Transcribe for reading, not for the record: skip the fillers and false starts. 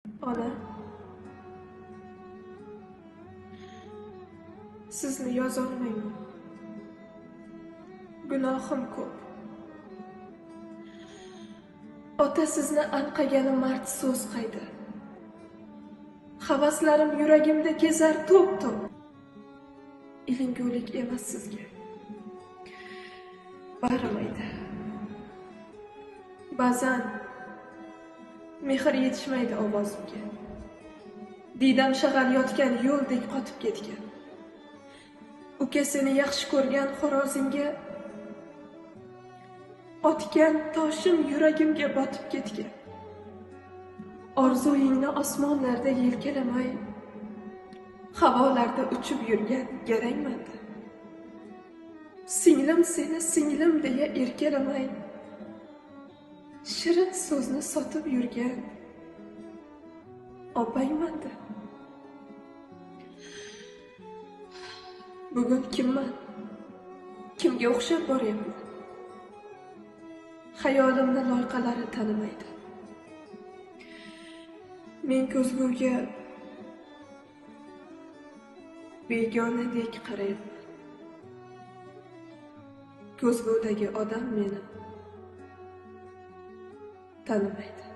Ona, sizni yozolmayman. Gunohim ko'p. Ota sizni anqagani mard so'z qayda. Havaslarim yuragimda kezar to'p-to'p. Ilingulik emas sizga. Barimaydi. Ba'zan mehr yetishmaydi ovozimga. Didam shag'al yotgan yo'ldek qotib ketgan. Ukasini yaxshi ko'rgan xorozimga otgan toshim yuragimga botib ketgan. Orzuingni osmonlarda yelkalamay, havolarda uchib yurgan garangmanda. Singlim seni singlim deya erkalamay, shirin so'zni sotib yurgan opangmanda. Bugun kimman? Kimga o'xshab boryapman? Xayolimni loyqalari tanimaydi. Men ko'zguga begonadek qarayapman. Ko'zgudagi odam meni tanimaydi.